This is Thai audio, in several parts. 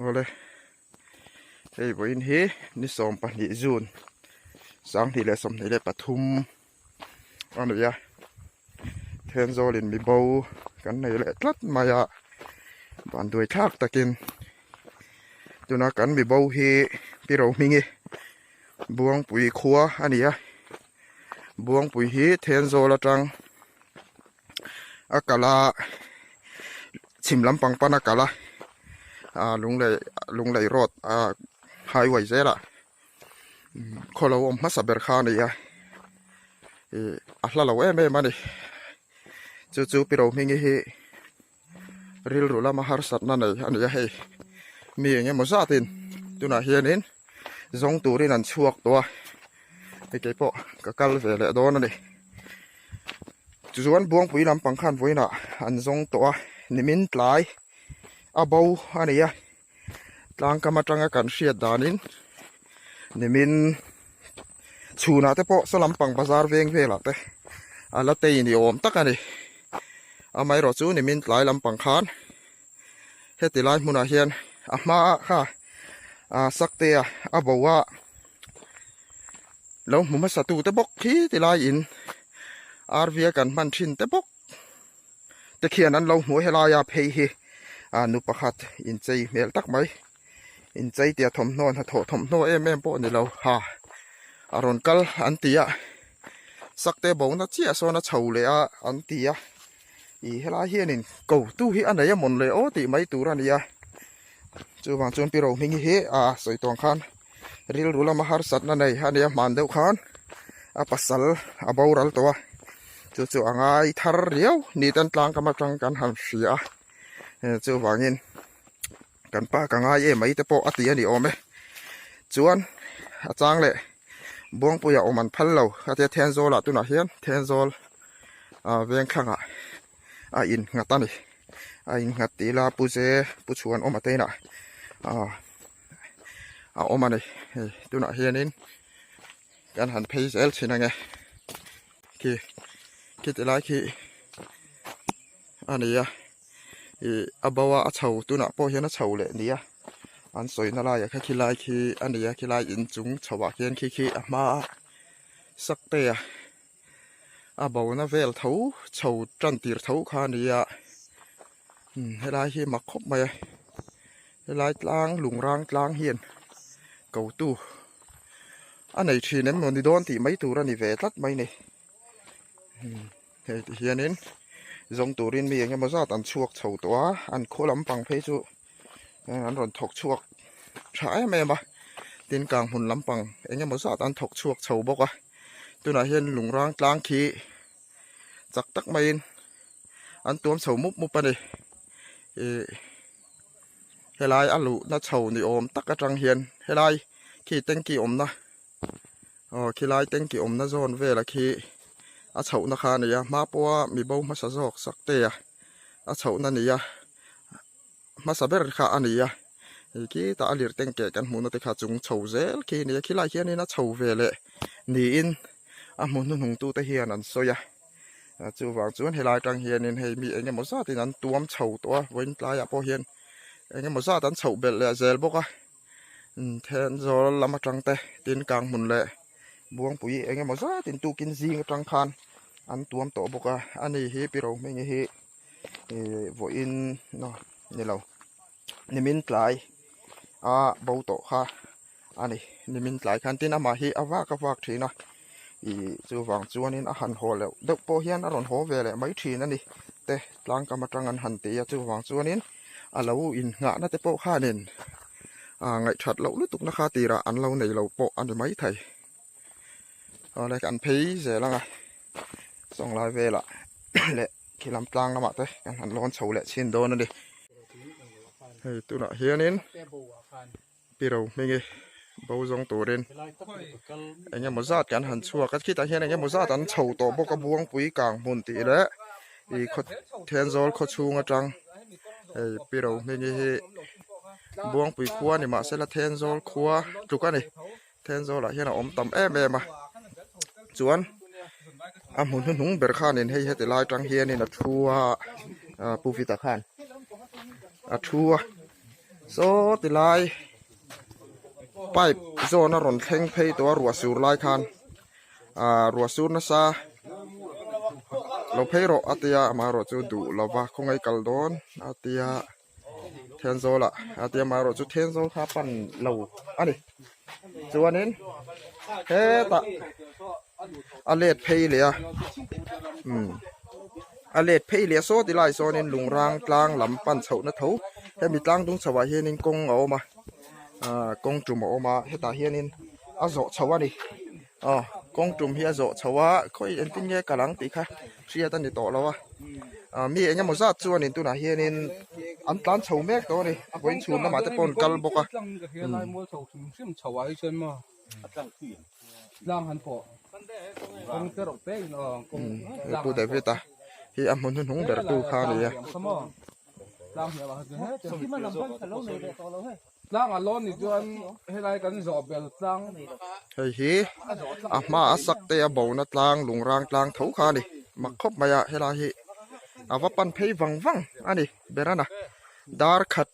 ole hei boin hi ni som pa ni zun sang thì le som ni le pathum anu ya then zolin mi bo kan nei le tlat maya ban đuôi thác takin tuna kan mi bo hi pi ro mingi buang pui khua ania buang pui hi then zola tang akala chim lampang pana kala lung lei road highway zela kholo om masaber khan ya ahla lo em mani chu chu pi ro mingi hi ril rula mahar sat na nei ania hei mi nge mo zatin tuna hianin zong turin an chuak to cái po ka kal ve le do na ni chuan buang pui lampang khan voina an zong to nimin tlai a bo ania tlang kama tanga kan hriat danin nimin chuna te po salampang bazar veng vela te ala te ni om takani amai ro chu nimin tlai lampang khan heti lai muna hian ama kha sakte a bowa lo muma satu te bok khi ti lai in arvia kan man thin te bok te khian an lo mu helaya phei hi nu pakhat in chei mel tak mai in chei tia thom non ha tho thom no em po ni lo ha aron kal an tia sakte bo na chia so na chho le a an tia i hela hianin ko tu hi anaya mon le o ti mai tur ania chu wang chon pi ro mingi hi soi tong khan ril rula mahar sat na nei ania man deuh khan a pasal a boral to chu chu angai thar riau ni tan tlang kama tang kan han sia chu wangin kan pa ka ngai e mai te po ati ani ome chuan a chang le buang puya oman phal lo ate then zol tu na hian then zol veng khanga in ngatani in ngatila puje puchuan omate na omani tu na hianin kan han phei zel china nge ki te lai ki ania abawa a chho tu na po hian a chho le nia an soi na la ya kha ki lai ki ania ki lai in chung chawa hian ki ama sakte abaw na vel tho chho tran tir tho kha nia helai hi makhop mai helai tlang lungrang tlang hian cầu tu anh này thì ném món đi đón thì mấy tủ ra thì về tắt mấy này thì hiện đến dòng tủ riêng miệng mà ra tận chuộc chầu toa ăn khô lắm bằng phê chú ăn rồi thọc chuộc trái mẹ mà tiền càng hùn lắm bằng anh mà ra tận thọc chuộc chầu bốc tôi nói hiện lùng rang tlang khí giặc tắc mấy ăn tuôm chầu múc múc bên này hay lai ăn lụ nó chầu thì ôm tắc cái trăng hiền hay lai khi tên kỳ ôm na khi lai tên kỳ ôm na zon về là khi chầu na khan này mà po mi bao mà sa jok sắc tê chầu na này mà sa ber kha anh này khi ta alir tên kẻ kan muốn nó khá chung chầu zel khi này khi lai khi này nó chầu về lệ ni in muốn nó hung tu ta hiền ăn so ya chú vàng chú hay lai trăng hiền nên hay mi anh một sao thì ăn tuom chầu to với lai po hiền anh một sao ăn chầu bể lệ zel bốc then do làm trăng tê tin càng mồn lệ buông bụi anh một sao tin tu kinh gì trăng khan ăn tuom tổ bốc anh ấy hi piro mình hi vội in nó như lâu nimin lại bầu tổ ha anh ấy nimin lại khan tin ama hi avak thì nó chú vàng chú anh ấy hành hồ lệ đậu po hiền ăn hồ về lệ mấy thì nó đi tê lang cầm trăng ăn hành tía chú vàng chú anh ấy lâu in ngã nó tê po kha nên ngày thật lâu lúc tục nó khá tì ra ăn lâu này lâu bộ ăn được mấy thầy đây ăn phí dễ lắm xong lại về lại lệ khi làm tang nó mà thế ăn lon sầu lệ trên đô nó đi tôi nói hiền đến bây giờ mình bao giống tổ đến anh em một giát cái hành xua cái khi ta hiền anh em một giát ăn sầu tổ bốc cái buông quý càng buồn tì đấy thì khốt thiên giol khốt chuông ở trăng bây giờ mình buông bụi khua này mà sẽ là then zol khua chụp cái này then zol là hiện là ôm tầm em mà chuan muốn hung bể khan nên hay thì lai trăng hiền nên là chua puvita khan chua โซติลายไปโซนรอนเข่งเพยตัวรัวสูรลายคันรัวสูรนะซาเราเพยรออาเตียมารอจูดูเราว่าคงไอกัลดอนอาเตียเทนโซละอาเตียมารอจูเทนโซข้าปั่นเราอันนี้จวนนี้เฮ้ตะอเลดเพยเลยอเลดเพยเลยโซติลายโซนินลุงรางกลางลำปั่นเฉานะเถาให้มีตั้งตรงสวายเฮนินกงเอามากงจุ่มเอามาให้ตาเฮนินอาโจเฉาวะนี่กงจุ่มเฮียโจเฉาวะค่อยเอ็นติ้งเงี้ยกะหลังตีค่ะเชียตันนี่ต่อแล้ววะมีเอ็งยังมั่วซัดจวนนินตัวน่ะเฮียนินอันตันเฉาแม็กตัวนี่เว้นชูนแล้วมาแต่ปนกัลบกล่างหันปอคงจะรบเต้นปูเดวิตาที่อัมพนหงเดรตูคานี่ล่างเหี่ยวว่าจะที่มันลำพังทะลุในเด็กตัวเราเฮ้ยล่างอันล้นอีกจวนให้ไรกันจอบเบลล่างเฮ้ยมาสักเตะบ่าวนัดล่างลุงรางกลางเท้าคานี่มาคบมายาให้ไรเฮว่าปันเพย์วังอันนี้เบรานะดาร์ขัด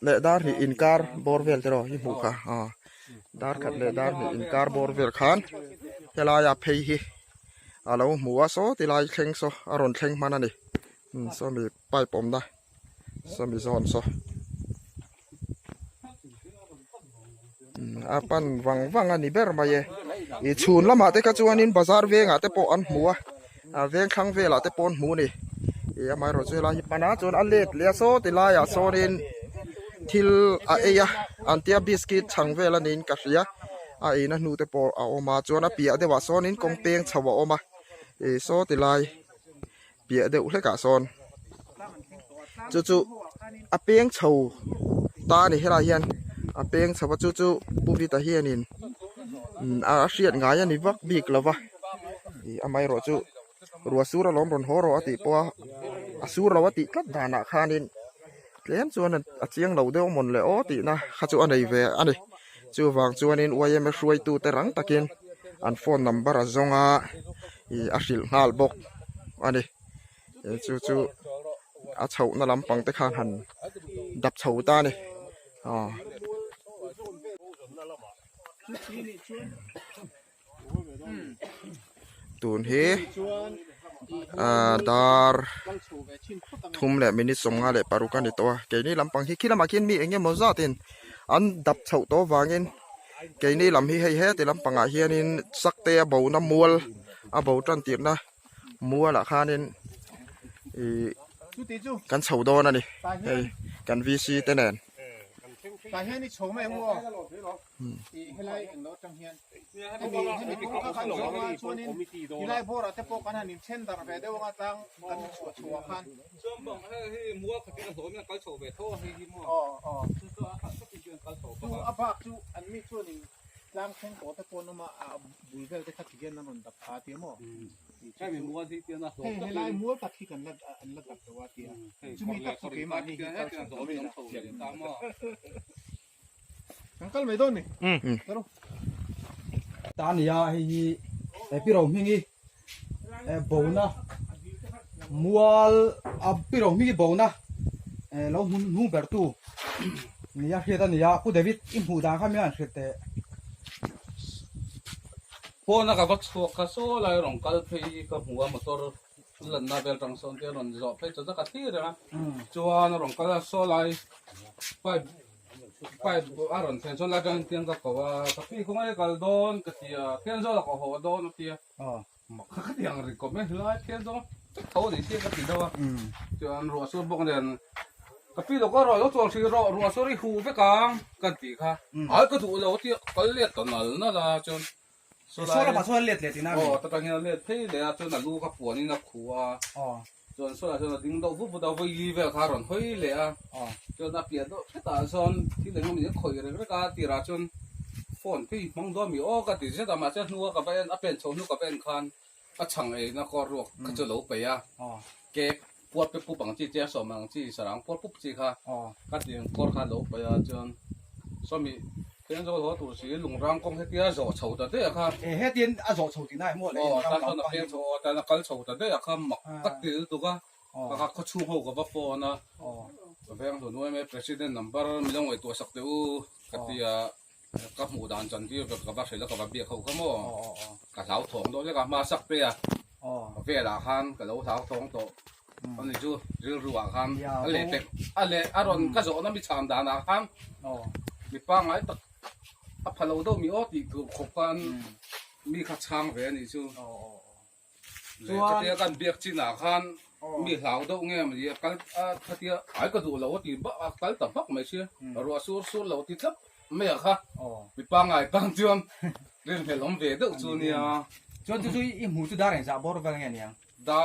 เละดาร์นี่อินการบอร์เวลจะรอยิ่งหูค่ะดาร์ขัดเละดาร์นี่อินการบอร์เวลขานเฮลายาเพย์เราหมัวโซติลายเข่งโซอารมณ์เข่งมันนี่โซมีไปปมได้โซมีซอนโซปันวังอันนี้เบอร์มาเยอีชูนละมาเตกจวนนินบาซาร์เวงเตปอันหมัวเวงขังเวลเตปอนหมูนี่ไม่รู้จะลาหิปนาจนอันเล็ดเลี้ยโซติลายโซนินทิลเอียอันเตียบิสกิตชังเวลนินกัสยานั่นนูเตปเอามาจวนเปียเดว่าโซนินกงเปียงชาวอมาโซติลายเปียเดอุเลกาโซนจู่เปียงชาวตานี่เฮลาเฮียนเปียงชาวจู่ปุบิตาเฮียนินเสียดง่ายนี่วักบิกแล้ววะไม่รู้จู่รัวสูระล้อมรอนหัวรอติปัวสูระวติกัดดานาคานินเลี้ยงจวนนั้นเจียงเราเดียวหมดเลยโอ้ตินะข้าจู่อันไหนเวอันนี้จู่วางจวนนินวัยไม่ช่วยตูแต่รังตะเกียนอันโฟนนัมเบอร์จงอาศิลงาลบกอันนี้จู่เฉานั่นลำปังตะคานหันดับเฉาตานี่ตูนเฮดาร์ทุ่มแหละมินิสงอะไรปารุกันในตัวเกนี่ลำปังที่คิดละมากินมีเองยังมั่วซาตินอันดับเฉาตัววางเงินเกนี่ลำให้ให้แต่ลำปังอาเฮียนินสักเตะเบาน้ำมัวเบาจันตีนะมัวละคานินกันเฉาโดนนี่กันวีซีเตนแนนแต่เฮียนี่โฉมไม่หัวให้ไล่รถจังเฮียนให้มีผู้ข้างหลังมาชวนนี่ที่ไล่พวกเราจะพวกกันนี่เช่นตาแบบเดียวกันจังกันชัวคันช่วงบอกให้มัวขัดกันโฉมเนี่ยก็โฉมไปโทษให้มัวตัวก็เป็นเรื่องการโฉมตัวอาบักจูอันนี้ชวนนี่ร่างแข็งโตตะโกนมาบุยเวลจะขัดกันนั่นดับขาเตี้ยมั้งใช่เป็นมัวที่เตี้ยนะให้ไล่มัวตัดที่กันแล้วอันละดับตัวเตี้ยจูมีตัดสเกมานี่ให้กันโฉมไม่ต้องโฉมตามมั้งกันก็ไม่โดนนี่ตานี่ยาให้พี่เราไม่งี้บ่าวนะมัวพี่เราไม่บ่าวนะเราหุ่นเปิดตู้นี่ยาเฮ็ดนี่ยาผู้เดวิดอิมพูดาข้ามีอันเฮ็ดแต่พอนักบัตรสวกโซ่ลายรองกัลเพย์กับหัวมอเตอร์ลันนาเบลทรังส่งเที่ยวนันจอบเพย์จะกัดที่เลยนะจวนรองกัลโซ่ลายไปอารมณ์เซนส่วนลายกันเตียงกับว่ากับพี่คงไม่กัลโดนกับที่เทียนโซ่กับหัวโดนกับที่มักกับที่อังกฤษก็ไม่ลายเทียนโซ่เขาดีเสียกับที่เดียวจวนรัวสู้บงเดินกับพี่เราก็รอแล้วตัวที่รอรัวสู้ริหูไปกลางกันที่ค่ะก็ถูกแล้วที่ก็เลียดตอนนั้นนั่นแหละจนโซ่เรามาโซ่เลียดที่นั่นแต่ตอนนี้เลียดที่เดี๋ยวจนนั่นลูกกับผัวนี่นักขัวจนโซ่จนดิ้งดาวฟุบดาวฟุยเวลคาร์อนเฮ้ยเลยจนนับเปียดแค่ตาซอนที่เหลือมันยังคอยเลยก็ตีราจนฝนพี่มองดูมีก็ตีเสียแต่มาเจ้าหนูกับเป็นเป็นชาวหนูกับเป็นคันช่างเองนักก็รวกก็จะหลบไปเก็บปวดไปปุ๊บบางทีเจ้าสมบางทีสร้างปวดปุ๊บจีค่ะก็ตีปวดขาหลบไปจนสามีเพื่อนเราตัวสีลุงรังกงให้เตี้ยโจเฉาแต่เด็กครับให้เตี้ยโจเฉาที่ไหนหมดเลยแต่ตอนนั้นเตี้ยโจแต่นักการโฉแต่เด็กครับหมักกัดตีตัวก็เขาชูหัวกับฟ้านะ แพงส่วนด้วยไหม president number มีต้องไว้ตัวสักเดียวกติยากับหมู่ด่านจันที่กับบักเสร็จแล้วกับเบียเขาก็มั่วกับเท้าถงโดนแล้วก็มาสักเปียเวียละคันกับเราเท้าถงโตอันนี้จูเรื่องรัวคันอะไรเป็ดอะไรอารมณ์ก็จะนั้นมีชามด่านคันมีป้าไงตักพะโล้ต้องมีอ้อตีถูกขบกันมีขัดช่างเวียนี่จูกติยากันเบียกจีน่าคันมีเหล่าต้องเงี้ยมันจะกันกติยาไอ้กระดูกเราตีบ้ากันตับบักไม่เชื่อรัวสู้เราตีทับไม่อะค่ะมีป้าไงตั้งจวนเรื่องเพลงเวดจูเนี่ยจวนจุยอีหมูจุดาเรนจะบอกว่าไงเนี่ยดา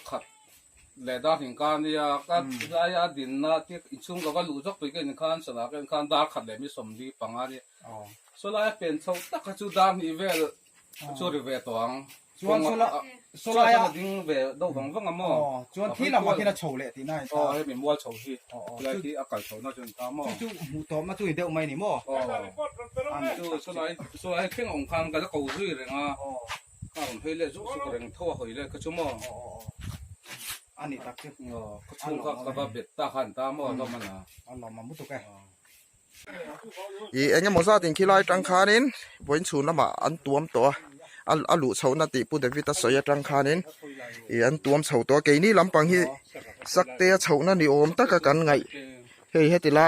ขัดและดาหิงการเนี่ยก็ได้ยาดินนะที่อิชุงก็รู้จักไปกันคันสนากันคันดาขัดเลยมีสมดีปังอะไรส่วนอะไรเป็นชาวตะกจูดามีเวลจูริเวตวังจวนโซลายดิ้งเวดวังวังอ่ะมั้งจวนที่เรามาที่เราโชว์เลยที่นั่นให้เป็นมัวโชว์ที่เลยที่อากาศโชว์น่าจนตามมั้งจู่หมูตัวมาจู่เดียวไม่นี่มั้งอันจู่ส่วนอะไรเพ่งองค์การก็จะเกาzuyเลยนะข้าวเฮเลยจุกเร่งทั่วเฮเลยก็ชั่วโมงอันนี้ตักเจ้าก็ช่วงก็เบ็ดตาขันตามก็มันนะอันเรามามุตุกแกเอ็งยังมองซาติงขี้ไล่จังคานินวันชูน้ำมาอันตัวมตัวอันลุเสานาติปูเดวิตาสอยจังคานินอันตัวมเสาตัวเกนี่ลำปังฮีสักเตะเสานั่นนี่โอมตะกะกันไงเฮ้ยติไล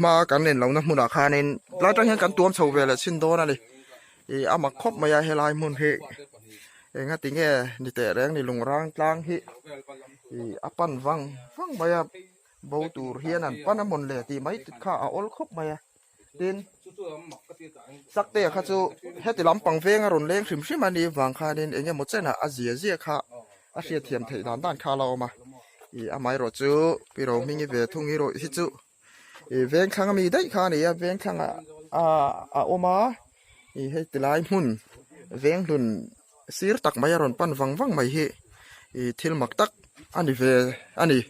มากันเล่นเรานะมุนาคานินไล่จังเห็นกันตัวมเสาเวลชินโดนั่นเลยอามาคบมายาเฮลายมุนเฮเองติงเงนี่แต่แรงนี่ลงร่างกลางฮีปันวังมายาบูตูเฮียนั่นปันน้ำมันเลยตีไม่ติดข้าเอาคบมายาดินสักเตะข้าจูเฮติลำปังเวงอรุณเลี้ยงสิมชิมันดีวางคาดินเองยังหมดเส้นอาเซียข้าอาเซียเทียมไทยด้านข้าเรามาอาไม่รอจูพี่เรามีเวทุ่งนี้รอฮิจูเวงข้างมีได้ข้านี่เวงข้างโอมาเฮติลายมุนเวงดุนซีร์ตักไม่อรุณปันวังไม่เฮทิลมักตักอันนี้เวอันนี้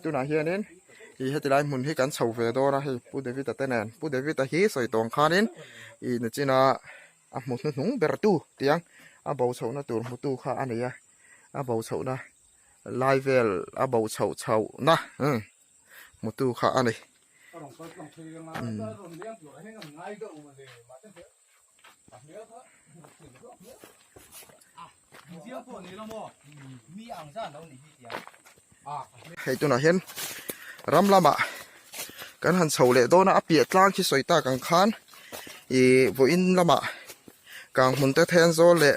ตัวไหนเฮียนี่เฮติไลมุนให้กันเฉาเวดอนะให้ผู้เดวิตเต้นนผู้เดวิตฮีใส่ตองคานินนี่จีน่าหมดหนุ่งเบรตูเตียงเบาเฉานะตัวมุตูข้าอันนี้เบาเฉานะไลเวลเบาเฉานะมุตูข้าอันนี้ให้ตัวน่ะเห็นรำละมะกันหันเฉาเละโดนอาเปียกลางที่สวยตากังคานวัอินละมะกางหุ่นเตแทนโซเละ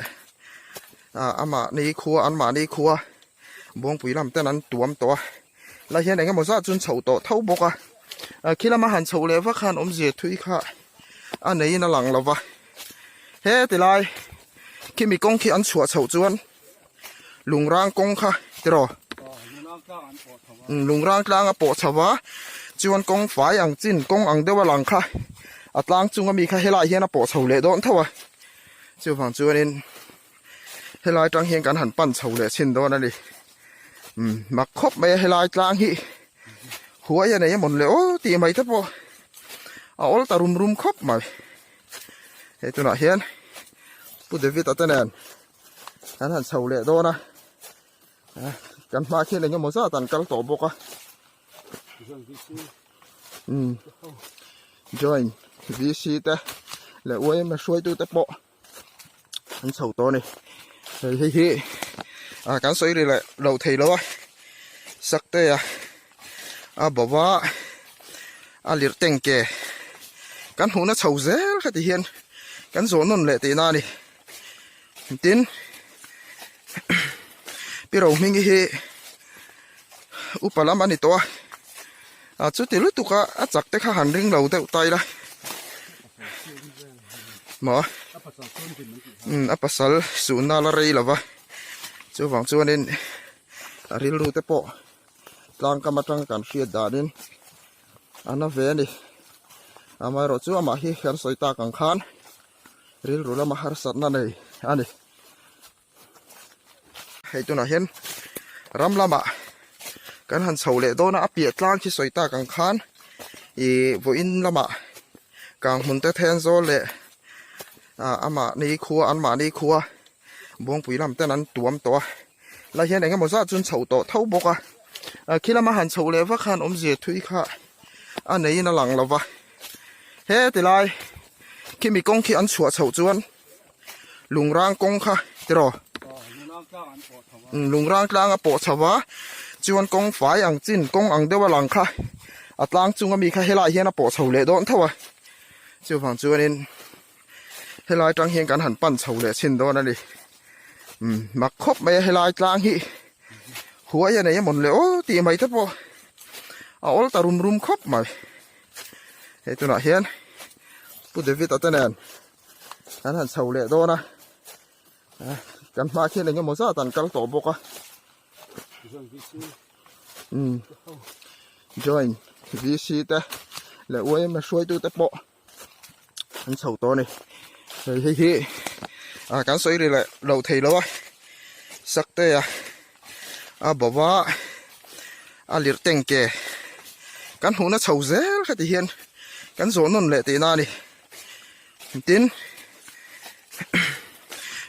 อามานี่ครัวอันมานี่ครัวบวงปุ๋ยลำแต่นั้นตัวมตัวแล้วเห็นไหนกันหมดซะจนเฉาโตเท่าบกคิดละมาหันเฉาเละว่าคานอมเสียทุยค่ะอันนี้น่าหลังเราวะเฮ้ติไลคิมีกงขี้อันชัวเฉาจวนลุงร่างกงค่ะติรอลุงร่างกลางปอชาวะจวนกงฝ่ายอังจินกงอังเดวหลังค่ะอัตลังจุงก็มีแค่เฮลายเฮียนะปอชาวเล่โดนเท่าไหร่จวนฝั่งจวนนี้เฮลายจังเฮียกันหันปั้นชาวเล่ชินโดนนั่นดิมาคบไม่เฮลายกลางฮีหัวยังไงหมดเลยโอ้ตีไม่ทับปอเอาตารุมคบมาเฮ้ตัวน่ะเฮียนพูดเดวิดตัดแน่นหันชาวเล่โดนนะกันมาแค่ไหนยังมั่วซะตันกันต่อบกjoin VC แต่แล้วไว้มาช่วยตัวแต่ปออันเสาตัวนี่เฮ้ยการสวยเลยแหละเราเทแล้วสักเตะบอกว่าเลี้ยงเต็งแกกันหัวน่ะเฉาเซ่แค่ที่เห็นกันโซนนั่นแหละตีน่านี่ตินพี่เราไม่เห็นอุปลามันนี่ตัวจุดที่รู้ตุกจักแต่ข้าหันเร่งเราแต่อุตัยละหมอปัสสาวะสูนนาลารีหรอวะจู่ฝั่งจู่นี่ริลรู้แต่ปอหลังก็มาตั้งการเฟียดดานินอันนั้นเวนี่ไม่รู้จู่มาฮีกันสอยตากังขานริลรู้แล้วมาหาสัตว์นั่นเลยอันนี้ให้ตัวน่ะเห็นรำละมะกันหันเฉาเละโดนอาเปียกลางที่สวยตากังคานวัอินละมะกางหุ่นเตแทนโซเละอามานี่ครัวอันมานี่ครัวบวงปุ๋ยลำแต่นั้นตัวมตัวแล้วเห็นไหนกันหมดซะจนเฉาโตเท่าบก khi làm hàn sầu lệ vác hàn om dệt thui kha anh ấy nó lằng lava he thì lại khi mi công khi ăn sủa sầu chuan lùng rang công kha thế rồi lùng rang tlang a po chawa chuan công phải ang chin công ang dewa lang kha atlang chunga mi kha helai hian a po sầu lệ don thawa chu phang chuan in helai tang hian kan han pan sầu lệ chin don ani mặc khop mai helai tlang hi huwa ya này mon le o ti mai ta po a ol ta rum khop mai he tu na hian pu David atanen kan han sầu lệ do na kan ma khi này cái món sao tàn kal to boka join VC ta le uai ma soi tu ta po han sầu to này hi kan soi ri le đầu thầy lo sắc te bảo vợ liệt tình kề cán hú nó sầu ré cái thì hiền cán rốn nôn lệ tí na đi tin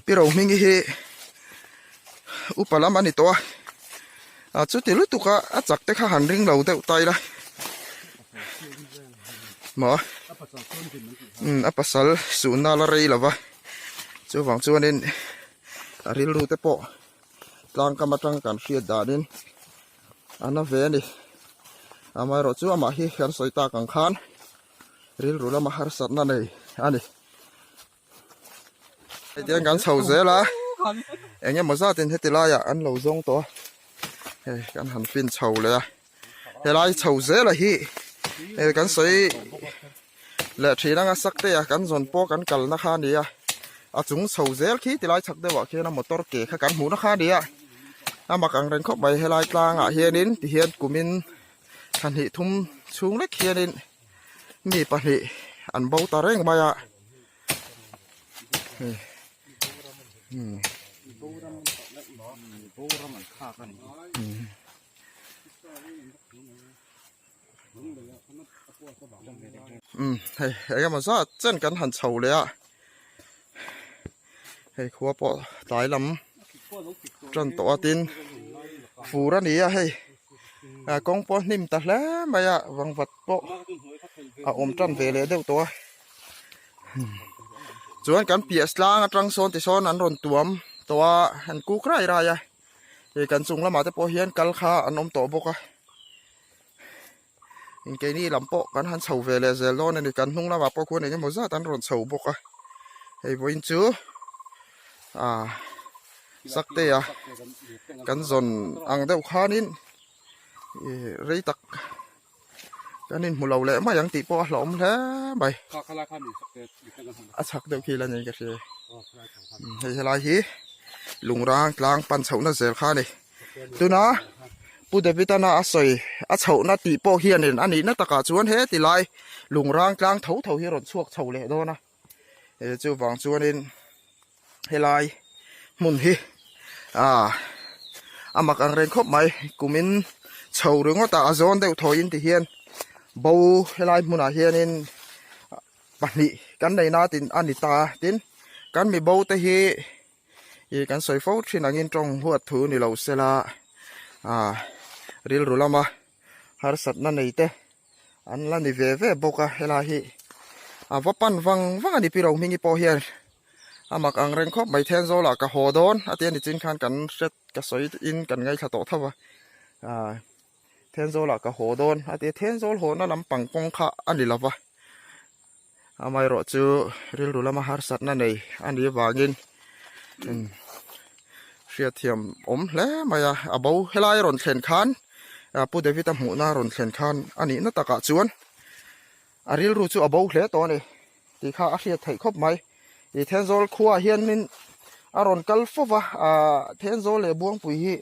bây giờ mình cái upalam anh đi to chút thì lúc tụi cá chặt tới khá hẳn ring đầu tới tay đó mà pasal suna la rei là vậy chú vàng chú nên ril lu tới po lang kamatang kan fiat dadin ana ve ni amai ro chu ama hi khan soita kang khan ril rula ma har sat na nei ani tiang kan chho ze la engya maza tin hetila ya an lo zong to he kan han pin chho le he lai chho ze la hi he kan soi le thina nga sakte ya kan zon po kan kal na kha ni ya a chung chho zel khi tilai chak de wa khi na motor ke kha kan hu na kha dia mặc ang ren khóc bay hay lai tlang à hiền đến thì hiền của mình thành hệ thum xuống lách hiền đến mi pa hệ ăn bao ta reng bay à hay cái mà sao chân cắn hẳn sầu đấy à hay khua bỏ tái lắm trần tổ tin phù ra nỉ hay con po nim ta lá mày vàng vật po ôm trần về lấy đâu tổ chuan kan pias lang atang son ti son an ron tuam towa han ku krai ra ya e kan chung lama te po hian kal kha anom to boka in ke ni lampo kan han chho ve le zel lon ani kan hnung lama po ko ne mo za tan ron chho boka hei boin chu sakte ya kan zon ang deuh khanin rei tak kanin mulo le ma yang ti po hlom hle bai a chak deuh khi la nei ka se hei lai hi lungrang tlang pan chho na zel kha ni tuna pu de vitana asoi a chho na ti po hianin ani na taka chuan he ti lai lungrang tlang tho tho hi ron chuak chho le do na chu wang chuanin helai mun hi amak ang ren khop mai kumin chho ringo ta azon deuh thoin ti hian bo helai muna hianin pahnih kan nei na tin ani ta tin kan mi bo te hi kan soi fo thin angin tong huat thu ni lo sela ril rulama har sat na nei te an la ni ve ve boka hela hi vapan wang ani pi ro mingi po hian amak ang ren khop mai then zo la ka hodon atian ni chin khan kan set ka soi in kan ngai tha to thawa then zo la ka hodon ati then zo ho na lam pang pong kha ani lawa amai ro chu ril rulama har sat na nei ani wangin ria thiam om hle maya abo helai ron thlen khan pu David mu na ron thlen khan ani na taka chuan aril ru chu abo hle to ni ti kha a ria thei khop mai i thenzol khuwa hian min aron kal fowa thenzol le buang pui hi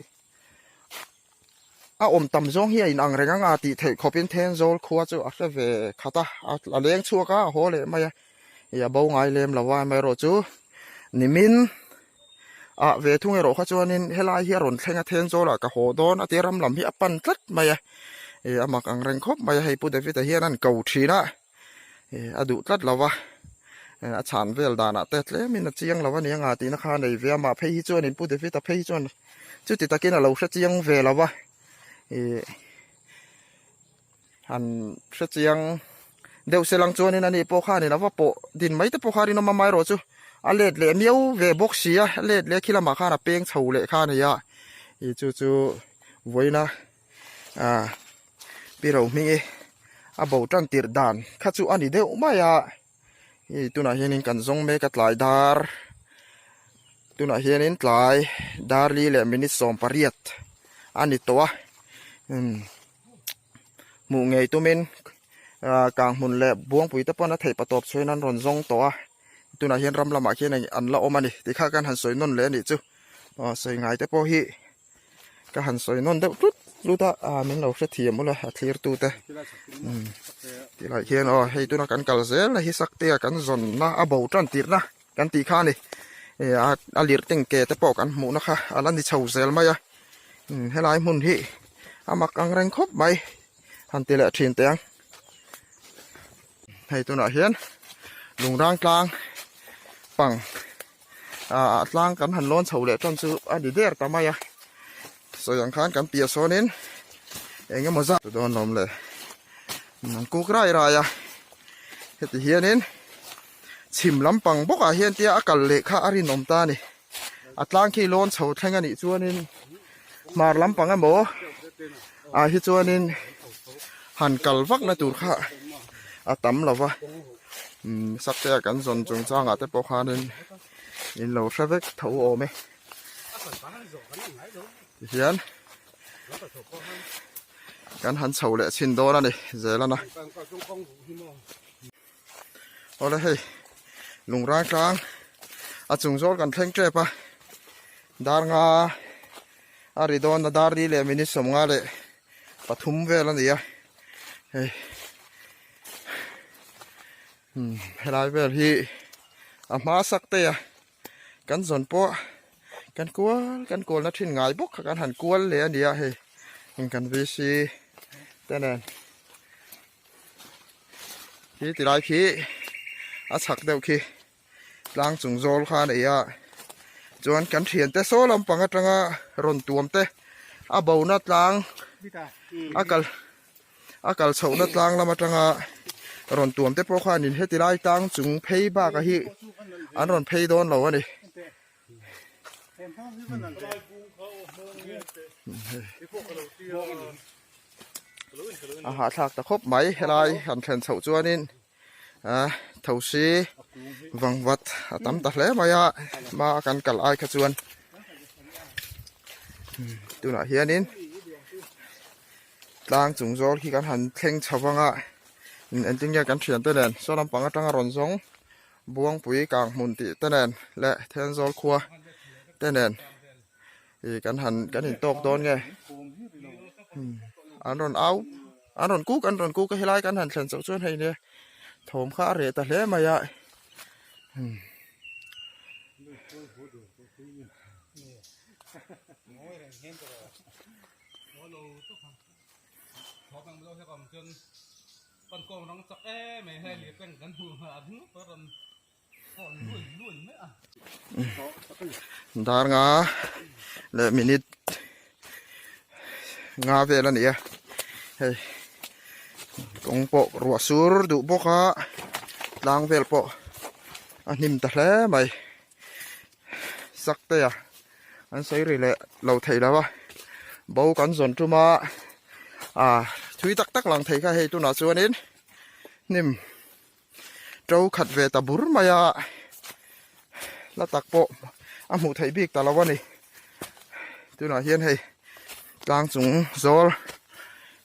om tam zong hi in ang renga nga ti thei khopin thenzol khuwa chu a hre ve khata a leng chuaka ho le maya ya bo ngai lem lawa mai ro chu nimin ve thung ero kha chuanin helai hi ron thlenga thenzol ka hodon ati ram lam hi apan tlat maya amak ang reng khop maya hei pu David hian an ko thina adu tlat lawa a chan vel dana te tle min a chiang lawa ni anga ti na kha nei ve ma phei hi chuan in pu David a phei chuan chu ti takin a lo hra chiang ve lawa หันเสียงเดี๋ยวเสลังจวนนี่นั่นนี่พวกข้านี่นะว่าโปดินไม่แต่พวกข้านี่น้องมาไม่รู้จูอเลดเล่เมียวเวบกเสียอเลดเล่ขี้ละมาข้าน่ะเป้งเฉาเล่ข้านี่ยะจู่ไว้นะปีเรามีบ่าวจันติดด่านข้าจู่อันนี้เดี๋ยวไม่ตัวน่ะเห็นกันทรงเมกัดหลายดาร์ตัวน่ะเห็นหลายดาร์ลีเล่มินิสอมปารีตอันนี้ตัวหมู่ไงตัวเมนกลางมุนเล่บวงปุ๋ยตะปอนนะไทยประตบช่วยนั้นรอนทรงตัวน่ะเห็นรำละมาแค่ไหนอันละออกมานี่ที่ข้ากันหันสวยนนเลยนี่จู่สวยง่ายแต่พอฮีก็หันสวยนนเดี๋ยวรู้ตามันเราเทียมหมดเลยทีร์ตัวแต่ที่ไรเขียนให้ตัวนักการกัลเซลให้สักเตียกันจนนะบ่าวจันติดนะกันตีข้านี่อาลีร์เต็งเกแต่ปอกันหมูนะคะอันนั้นที่เช่าเซลมาอ่ะให้หลายมุนที่มักอังแรงครบไปหันตีละเทียนเตียงให้ตัวนักเขียนลุงร่างกลางปังล่างกันหันล้นเฉาเละจนซื้อดีเดอร์ตามมาอ่ะสยังคันกันเปียโซนินเองก็มาซักโดนนมเลยนังกูกระไรอ่ะเฮติเฮียนินชิมลำปังบกเฮียนเตียอากาศเละข้าอารินนมตานี่อัตลางขี้ล้นเฉาแทงกันอีกจวนนินมาลำปังกันบ่ฮิจวนนินหันกัลวักนะตูดข้าตั้มหรอวะสักเตียกันจนจงจ้างแต่ปกานินเราใช้เวกเท่าโอไหมเฮียนกันหันเฉาเละชินโดนั่นนี่เจ๋แล้วนะเอาเลยให้ลุงร่างกลางจุงโจกันเพ่งเจ็บปะดาร์งาอาริโดนดาร์ดีเลยมินิสมงาเลยปฐุมเวลันเดียเฮ้ยให้ได้เวลที่มาสักเตียกันสนปะกันกวนนัดทิ้งง่ายบุกกันหันกวนเลยอันเดียเฮ้ยกันวิซีแต่เนี่ยพี่ติดไรพี่สักเดียวพี่ล้างจุงโจลข้าเนี่ยจวนกันเถียนแต่โซ่ลำปังจังรอนตัวมเตบ่าวนัดล้างอากาศเฉานัดล้างแล้วมาจังรอนตัวมเตเพราะข้านี่เฮติไรตั้งจุงเพย์บ้ากะฮิอันรอนเพย์โดนเราวะนี่อาหารถักตะคบไหมให้ไรหันแขนเฉาจวนนินเท่าซีวังวัดตั้มตะเล่มากันกัลไอขจวนตัวน่ะเฮียนินต่างจุงโจที่กันหันเข่งชาวงะอันจึงแยกกันเฉียนเตนส่วนลำปังจังรอนสงบวงปุ๋ยกลางมุนติเตนและเทนโจครัวเตนกันหันกันเห็นตกโดนไงอันรอนเอาอันรอนกุ๊กก็ให้ไล่กันหันเฉียนเฉาจวนให้เนี่ยโถมข้าเรตะเล่มาอ่ะปันกองน้องสักไม่ให้เลี้ยงกันหัวถึงตอนก่อนลุยไหมดาร์งาเลมินิตงาเวลันเนี่ยเฮ้ยกงโปรัวสูร์ดูโปกะล้างเวลโปอันนิมตะเล่ไหมสักเตียอันใส่เรื่อยเราไทยแล้ววะเบากันส่วนจุมาช่วยตักหลังไทยข้าให้ตัวหน้าส่วนนี้นิ่มเจ้าขัดเวตาบุรมายาแล้วตักโปหมูไทยบีกแต่ละวันนี้ตัวหน้าเฮียนให้กลางสูงโซล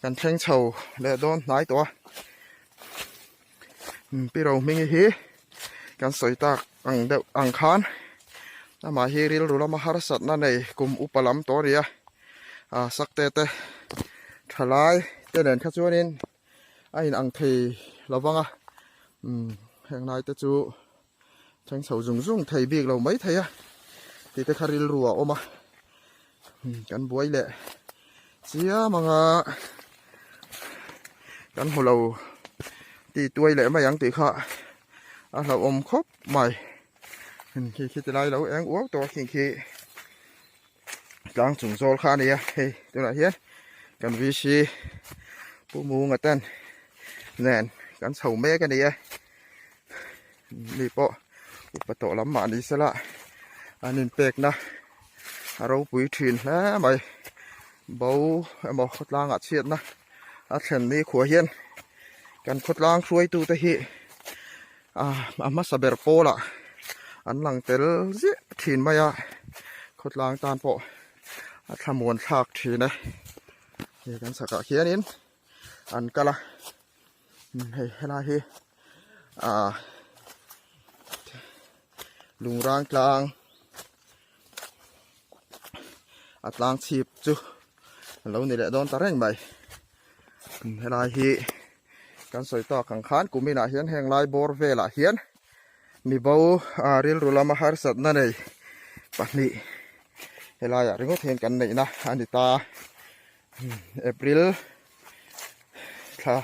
กันเพ่งเฉาและโดนหลายตัวพี่เราไม่เหี้ยกันสอยตากอังคารน้ามาเฮียริลรู้ละมหาสัตว์นั่นเองกลุ่มอุปลัมตัวเดียสักเตะทลายเดินข้าจวนนี้ไอ้อังเทเราบ้างแห่งนายตะจูช่างเฉาจุงไทยบีกเราไม่ไทยที่ตะคาริลรัวออกมากันบวยแหละเสียมังกันหัวเราตีตัวแหละไม่ยังตีข้าเราอมครบใหม่คิดจะได้เราเองอ้วกตัวขี้กลางจุงโซลข้านี่เฮ้ยตัวไหนเฮีย กันวิชีปูมูงกันแน่นกันเสาเมกันนี่นี่ปะอุปโตลำมานี่สละอันนี้เป็กนะเราปุ๋ยถิ่นแล้วไปเบาบอกขดลางอัดเสียดนะอัดเส้นนี้ขัวเฮียนกันขดลางช่วยตูตะฮีมาสเบรโปละอันหลังเตลซิถิ่นมายาขดลางตานปะทำมวนฉากทีนะเฮ้กันสักเขียนินอันก็ละเฮ้ลาเฮลุงร่างกลางอัดลางชีบจูแล้วนี่แหละโดนตะแรงไปเฮลาเฮกันสอยต่อขังขานกูมีหน้าเฮียนแห่งลายบอร์เวล่าเฮียนมีเบาริลรุลามาฮาร์สัตนั่นเองปัจจุบันเฮลายาเรื่องเทียนกันนี่นะอันนี้ตาเอพริลค่ะ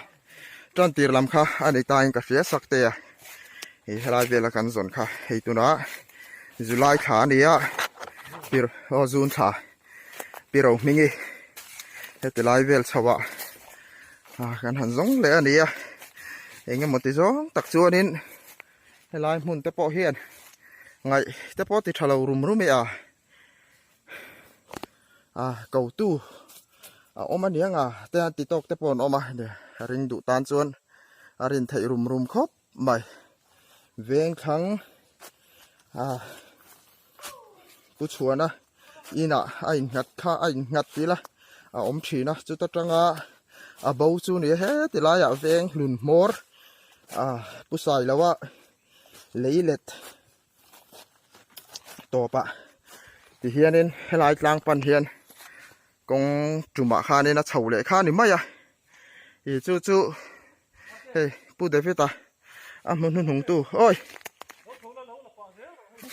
จนตีรลำค่ะอันนี้ตาอิงกับเฟียสักเตียเฮลายเวลากันส่วนค่ะเฮตุนะจุลัยขาเนี่ยปีร์จูนค่ะปีเรามิงี้เฮตุลายเวลชาวะกันหันซงเลยอันนี้เองก็หมดที่ซงตักจวนนินเฮลายมุนเตปอเฮียนไงเตปอติดทะเลรุมรุมเก่าตู้ออกมาเนี่ยแต่ติดตกแต่ปนออกมาเนี่ยริงดุตานจวนรินไทยรุมครบไม่เวียงครั้งกูชวนนะอีน่ะไอ้งัดข้าไอ้งัดตีละอมฉีนะจุดตั้งเบาจูนี่เฮ้ติลายเวียงหลุนมอร์ผู้ชายแล้วว่าเลยเล็ดต่อปะที่เฮียนินให้ลายกลางปันเฮียนกงจุมาข้านี่นะเฉาเลยข้านี่ไม่อีจู่เฮ้ยพูดเดี๋ยวพี่ตามันนุ่นหงตู้โอ้ย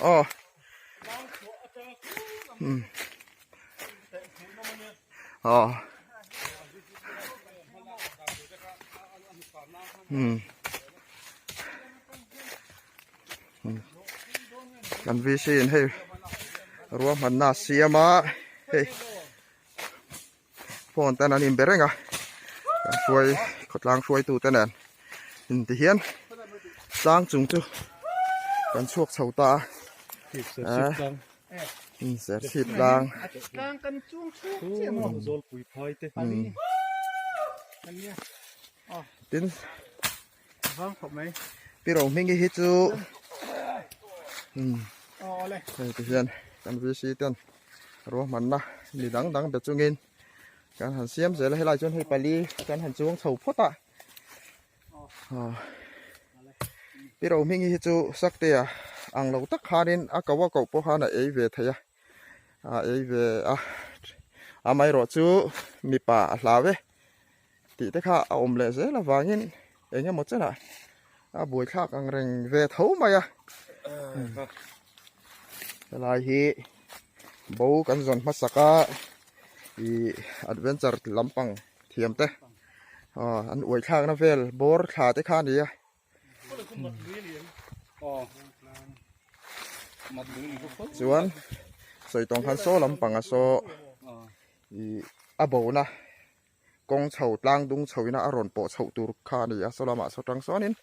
อ๋ออ๋อกันวิชินให้รวมมันน่าเสียมาเฮ้ยพอนแต่นั้นอิมเบรงช่วยขดล้างช่วยตู้แต่นั้นอินที่เฮียนล้างจุงจูกันชวกเสาตาเสียชีพล้าง กลางกันจุ้งชุกเสียงหัวโซลปุ๋ยพอยเต้อันนี้ตินฟังผมไหมพี่เราไม่กี่ฮิจูเลยเฮ้ยที่เฮียนกันวิชิตันรวมมันนะมีดังแบบจุงินการหันเสียมเสร็จแล้วให้ลายจนให้ไปลีการหันจูงเฉาพดพี่เราไม่กี่จูสักเตียอังเราตักขาดินก็ว่าเก่าพวกเขาน่ะเวทยเวไม่รอจูมีป่าลาเวตีแต่ข้าอมเลยเสร็จแล้ววางยินเองหมดจ้ะนะบุยข้ากังเริงเวทเขามาลายฮีบูกันจนมาสักอัดเวนเจอร์ลำปังเทียมเต้อันอวยข้างนะเวลบอร์ขาเต้ข้านี่ส่วนใส่ตรงคันโซ่ลำปังโซ่บูนะกงเฉาตางดุงเฉานะอารอนโปเฉาตูร์ข้านี่โซ่ละมาโซ่ตังโซ่นิน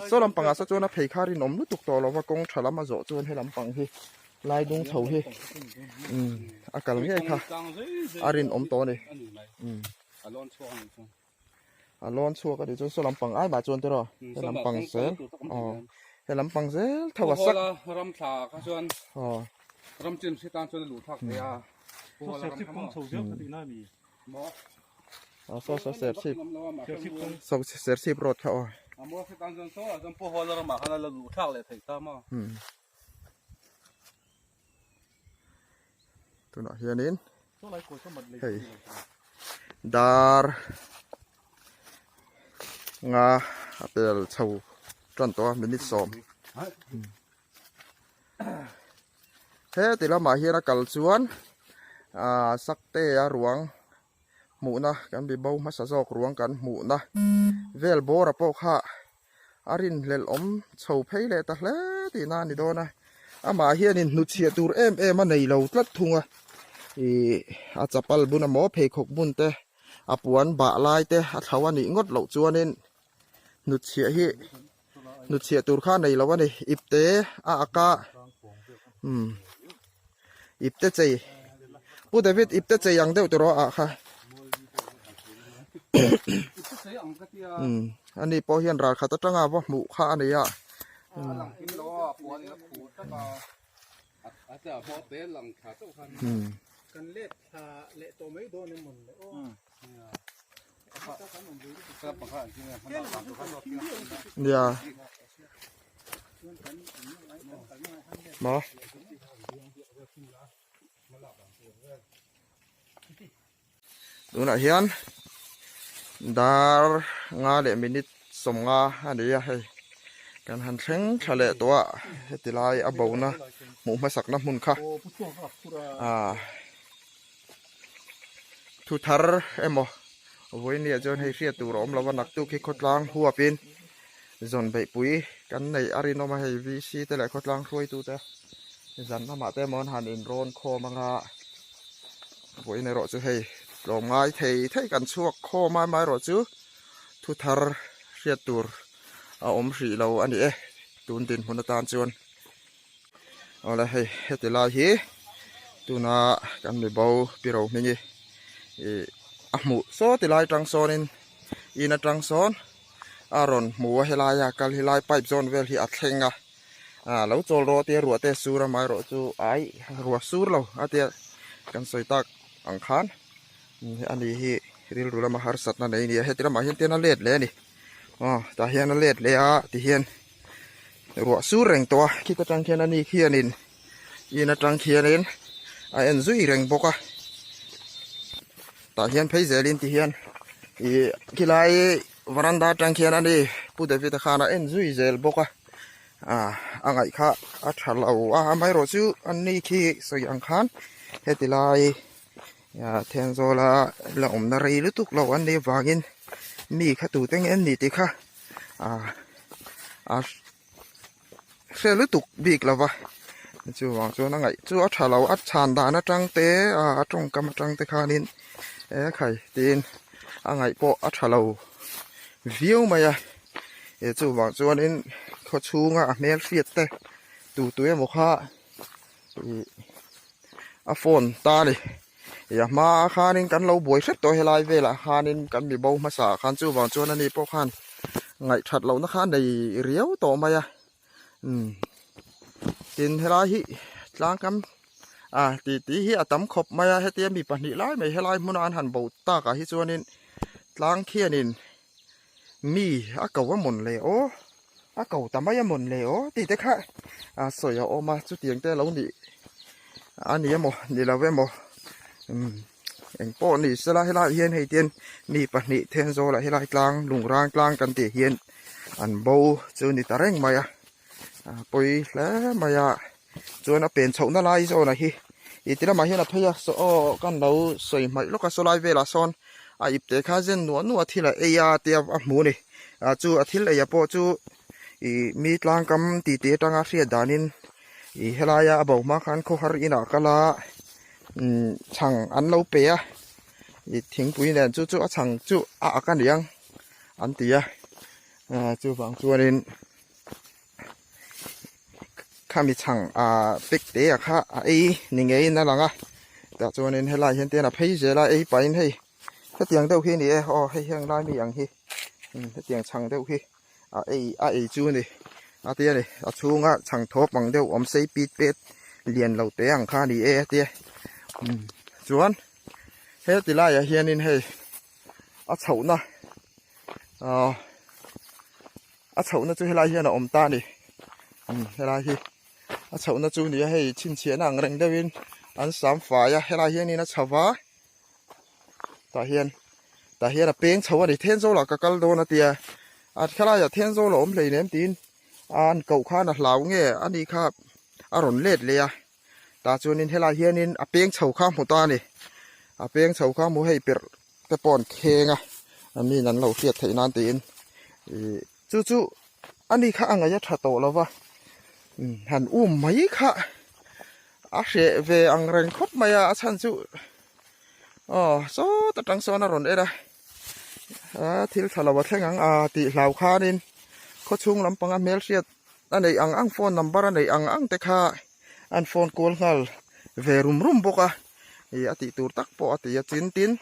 โซ่ลำปังโซ่จวนเพย์ข้ารินอมลุตุกตัวเราว่ากงฉลามมาโซ่จวนให้ลำปังฮีลายดุงเฉาฮีอากาศเงี้ยค่ะอารินอมโตนี่ร้อนชัวก็เดี๋ยวจะโซ่ลำปังไอ้บาจวนตัวให้ลำปังเสร็จให้ลำปังเสร็จทว่าสักรำถาข้าชวนรำจิมสิตานชวนหลุดทักเลยเสร็จที่คงเฉาเยอะก็ดีน่ามีโซ่เสร็จสิบเสร็จสิบรถเขามัวสิตานชวนโซ่จำพวกเรามาขนาดเราหลุดทักเลยถึงตามตัวน่ะเฮียนินเฮ้ยดาร์งาเป็นเฉาจนตัวมินิสอมเฮ้ติละมาเฮียนักกัลชวนสักเตะรวงหมูนะกันบีเบามาสะจอกรวงกันหมูนะเวลโบระโปกฮะอารินเลลอมเฉาเพลเลตะเลตีนานี่โดนะมาเฮียนินนุเชียตูเอ็มมันในเราตัดทุ่ง อาจับปัลบุญหมอเพขกบุญเตอาปวนบะลายเตอาทวันนี้งดเหล่าจวนนินนุดเฉียฮีนุดเฉียตูร์ข้าในละวันนี้อิบเตอาอากาอิบเตใจผู้เดวิดอิบเตใจยังเดียวตัวรออะค่ะอันนี้พอเห็นราคาตะจังอาว่าหมูข้าอันนี้อ่ะกันเล็ดชาเละตัวไม่โดนในหมุนเลยโอ้เดี๋ยวมาดูหน่อยเฮียนดาร์งาเดมินิตสมงาอันนี้ให้กันหันเชิงทะเลตัวติลายอับบาวนะหมูมาสักน้ำมุนค่ะทุทาร์เอ็มโว้ยเนี่ยจนให้เสียตัวร้อมแล้ววันนักตู้คิดขดล้างหัวเป็นจนใบปุ๋ยกันในอาริโนมาให้วีซีแต่ละขดล้างช่วยตัวแต่จันทร์มาแต่มอนหันอินโรนโคมังอาโว้ยในรถจะให้ลงไม้เทกันช่วงโคไม้รถจูทุทาร์เสียตัวเอาอมสีเราอันนี้ตูนตินพุนตานจวนเอาละให้ติลาฮีตูน่ากันไม่เบาปีเราไม่งี้หมูโซติลายจังโซนินอินาจังโซนอารอนหมูเฮลายากัลเฮลายไปโซนเวลที่อัดเชงแล้วโจโรเตียรัวเตสูระไม่รอจูไอรัวสูรเราอาเตียกันสวยตักอังคารอันนี้ฮีริลรูละมาหาสัตว์นั่นเองนี่เฮติละมาเห็นเตียนเล็ดเลยนี่แต่เฮียนเล็ดเลยที่เฮียนรัวสูแรงตัวคิดจังเฮียนนี่เฮียนินอินาจังเฮียนินไอเอ็นซุยแรงบกแต่เฮียนเพย์เซลินที่เฮียนกีฬาวรันดาจังเฮียนอันนี้ผู้เดวิดขานาเอ็นซุยเซลบกอังไงค่ะอัฐเราไม่รู้จูอันนี้คือสวยอังคารเฮติลายเทนโซลาละอมนารีลุตุกเราอันนี้วางินมีข้าตูเต็งเอ็นนี่ติค่ะเซลุตุกบีกแล้ววะจูวางจูนั่งไงจูอัฐเราอัฐชานดานะจังเตตรงกำจังเตขานินไข่ตีนอังไงพออัฐเราวิวมาจูวางจูนินเขาชูงเมลฟีดเตตัวหมกค่ะโฟนตาดิอย่ามาคานินกันเราบวยเสร็จตัวเฮลายเวล่ะคานินกันมีเบามาสาคันจูวางจูนั่นนี่พวกขันไงชัดเรานะคะในเรียวต่อมากินเฮลายฮิล้างกันตีฮิตำขบมาให้เตี้ยมีปัญหาไล่ไม่เฮลายมุนอันหันเบาตากะฮิจวนินล้างเขี้ยนินมีเก่าว่าหมุนเลยโอ้เก่าแต่ไม่ยังหมุนเลยโอ้ตีแต่ค่ะสวยเอามาจุดเตียงแต่เรานี่อันนี้หมดนี่เราเว้หมดเอ็งป้อนี่สลายให้ลายเฮียนให้เตียนมีปัญหาเทนโซละให้ลายกลางลุงร่างกลางกันเตียเฮียนอันเบาจนนี่ตาแรงมาปอยแล้วมาจนเป็นเฉาหน้าลายโซนะฮีอีที่เรามาเห็นพยาโซกันเราสวยไม่ลูกก็สลายเวลาซอนอิบเตข้าเจนนัวที่ละเอียเตียบหมูนี่จูอาทิตย์เลยปอจูมีตลางกำตีเตตังอาเซียดานินเฮลายาบ่าวมาคันโคฮารินากะลาช่างอันเราเปียทิ้งปุ๋ยเนี่ยจูช่างจูกันเลี้ยงอันเตียจูบางจูนินข้ามีช่างปิกเตียค่ะนี่ไงนั่นหลังแต่จูนินเฮลายเห็นเตียนะพี่เจล่าไปให้ถ้าเตียงเท่าขี้นี่ให้เฮียงได้ไม่อย่างที่ถ้าเตียงช่างเท่าขี้จูนี่เตียนี่ชูงช่างทบบังเดียวใส่ปีดเป็ดเลียนเราเตียงข้านี่เตียจวนเฮ้ติลายเฮียนินให้เฉานะเฉานะจูเฮลายเฮียนะตานี่เฮลายที่เฉานะจูนี่ให้ชินเชียนังเร่งเดวินอันสามฝ่ายเฮลายเฮียนี่นะชาวะตาเฮียนเป็นเฉาวันนี้เทนโซหลักกัลโดนะเตียข้าราชเทนโซหลอมเลยเนี่ยตีนอันเก่าข้านะเหลาเงี้ยอันนี้ครับอร่อยเล็ดเลยตาจวนนินเฮลาเฮียนินเปียงเฉาข้ามหัวตานี่เปียงเฉาข้ามหัวให้เปิดแต่ปอนเคงอันนี้นั้นเราเสียดไถนานตีนจูอันนี้ข้าอังไงจะถัดโตแล้ววะหันอุ้มไหมข้า a hre ve ang ren khop maya a chan chu so ta tang so na ron era thil thalawa thleng a ti hlau khanin kho chung lampanga mel riat anei ang phone number anei ang te kha an phone call ngal ve rum boka ati tur tak po ati ya chin tin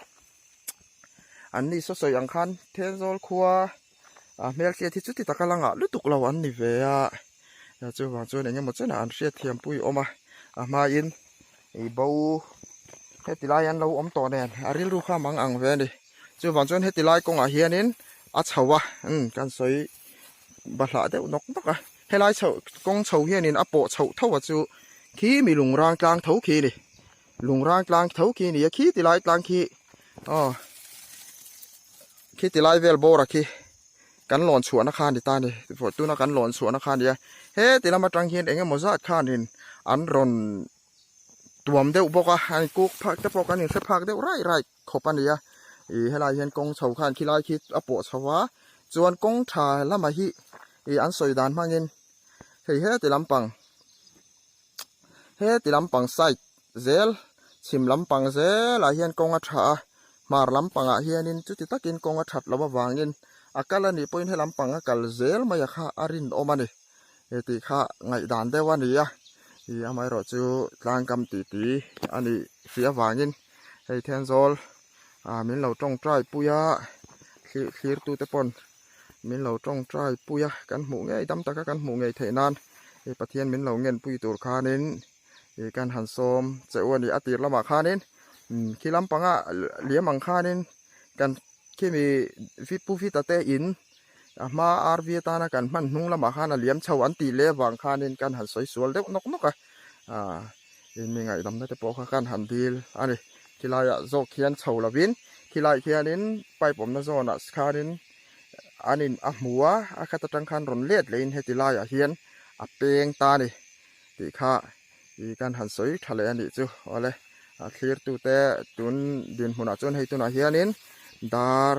an ni so yang khan thezol khuwa mel riat thi chu ti takalanga lutuk lawan ni ve ya chu wang chu ne mo chena an riat thiam pui oma ma in bo hetilai an lo om to nen aril ru kha mang ang ve ni chu wang chon hetilai kong a hianin a chawa kan soi ba hla de nok nok helai chho kong chho hianin a po chho thawa chu khi mi lungrang tlang tho khi ni lungrang tlang tho khi ni khi tilai tlang khi khi tilai vel bora khi kan lon chuan a khan ni ta ni tu na kan lon chuan a khan ya he tilama tang hian enge mozat khanin an ron tuam deuh boka an kuk phak te pok an in se phak deuh rai khopania helai hian kong chho khan khilai khi a po chawa chuan kong tha lama hi an soi dan mangin hei he ti lampang sai zel chim lampang zel a hian kong a tha mar lampang a hianin chu ti takin kong a that lawa wangin akala ni point he lampang a kal zel maya kha arin omani ti kha ngai dan dewani ya amai ro chu tlang kam ti ani fia wangin hei then zol min lo tong trai puya khir tu te pon min lo tong trai puya kan mu nge dam taka kan mu nge theinan pathian min lo ngen pui tur khanin kan han som chewani atir lama khanin khilam panga liamang khanin kan khimi vi tate in ma rv ta na kan man hnung lama khana liam chho an ti le wang khanin kan han soi sual deuh nok in mi ngai dam na te po kha kan han dil ani khilaya zo khian chho lawin khilai khianin pai pom na zona khanin anin a hmuwa a khata tang khan ron let lein hetilaya hian a peng ta ni ti kha kan han soi thale ani chu ole clear tu te tun din huna chon hei tuna hianin dar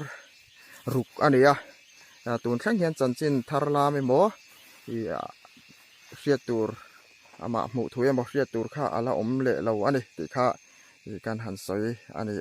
ruk ania tun thlang hian chanchin tharla me mo riat tur ama hmu thuya mo riat tur kha ala om le lo ani ti kha kan han soi ani